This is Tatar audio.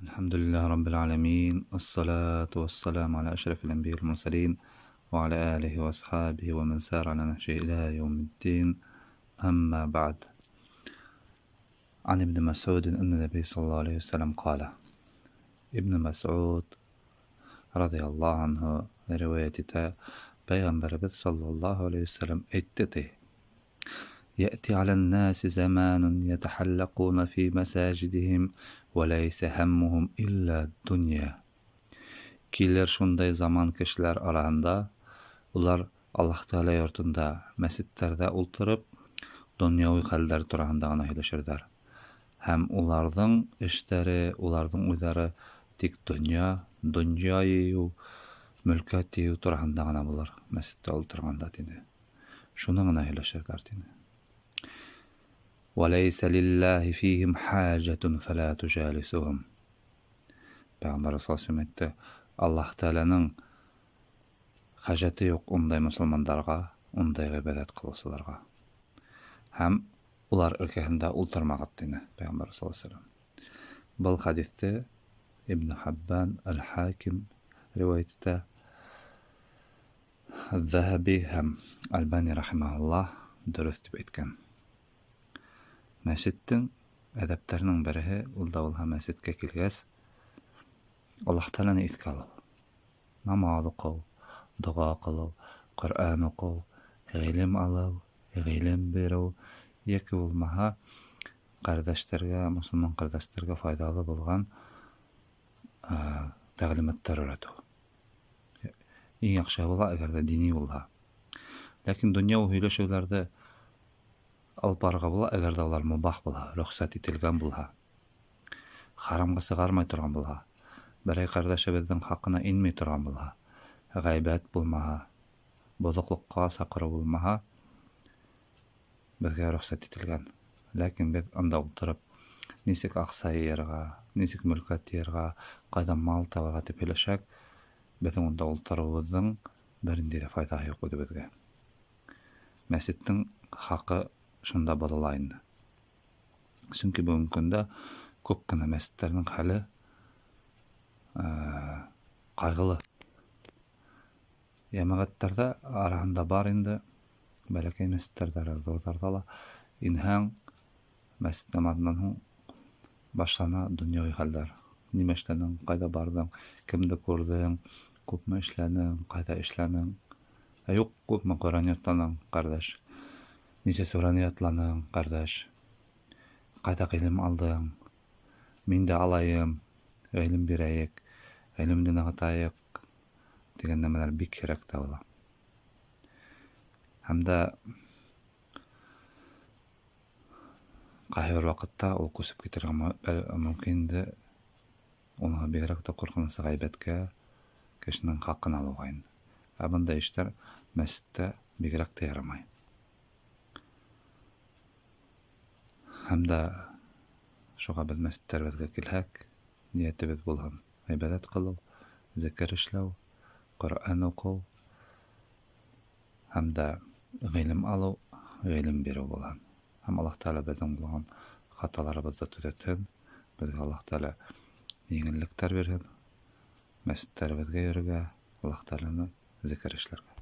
الحمد لله رب العالمين، الصلاة والسلام على أشرف الأنبياء والمرسلين وعلى آله وأصحابه ومن سار على نهجه إلى يوم الدين. أما بعد، عن ابن مسعود أن النبي صلى الله عليه وسلم قال. ابن مسعود رضي الله عنه روايته پیغمبر صلى الله عليه وسلم اتته يأتي على الناس زمان يتحلقون في مساجدهم وليس همهم إلا الدنيا. Kiler şunday zaman kişiler arasında, ular Allah Teala yurtunda, mescitlerde ultırıp, dünyavi hallar turağında ana hilişirler. Hem ulardan işleri, ulardan uyları tik dünyayı, mülkati turağında ana bular, mescitte ultırağında dini. Şunun ana hilişirler dini. وَلَيْسَ لِلَّهِ فِيهِمْ حَاجَةٌ فَلَا تُجَالِسُهُمْ. Peygamber sallallahu Allah Teala'nın haceti yok onday musulmanlarga, onday ibadet kılısılarga. Hem ular ülkesinde ultırmağı dini Peygamber sallallahu aleyhi ve sellem. Bu hadiste İbn Habban el-Hakim rivayette el-Zahabi hem Albani rahimahullah dürüst etken. Mescidin edeplerinin birihi ulda mescidke kilges Allah Teala'nı itki alıp, namaz okuv, dua kılıv, Kur'an okuv, ilim alıv, ilim veriv, yeki olmaha kardeşlerge, Müslüman kardeşlerge faydalı bulgan təgelimatlar öğretiv. En yaxşı ola eğer de dini ola. Lakin dünya o hüyleşevlerde alıp barga bola eğer de olar mubah bola, ruhsat etilgen bola, haramga sigarmay turgan bola. Biri kardeşimizin hakkına inmey turgan bola, gaybet bulmaha, bozuklukka sakırı bulmaha bizge ruhsat etilgen. Lakin biz anda oturup nisik aqsayı yerga, nisik mülkat yerga, qaydan mal tabaga tepeleşek, bizim onda oturubuzun birinde de fayda yok edi bizge. Mescidin hakkı şunda bolalayın. Çünkü bugün günde köpkene mescidlerin hali qaygılı. Yemagatlarda arasında bar indi. Belki mescitlerde zorlardalar. İnhan mescid namazından başlana dünyavi haller. Nime işlenin, qayda bardın, kimde gördün, köpme işlenin, qayda işlenin. Yok köpme Kur'aniyatlanan kardeş. Nice Suraniyatlanan kardeş. Qayda ilim aldın. Min de alayım. Ilim bireyik. Ilimden atayık. Degen nemeler bir kerek de ola. Hem de qayır vakitta ol kösüp getirgen mümkün de ona birek de korkunası gaybetke kişinin hakkını alıgayın. Abında işler mescitte birek de yaramay. Hem de şoğa biz mescitler bezge kilhek niyeti biz bulhan ibadet kılıv, zikir işlev, Kur'an okuv, hem de ilim alıv, ilim biri bulan. Hem Allah Teala bizden bulan hatalarımızda tüzetin, bizge Allah Teala yenilikler verin, mescitler bizge yürüge, Allah Teala'nı zikir işlerge.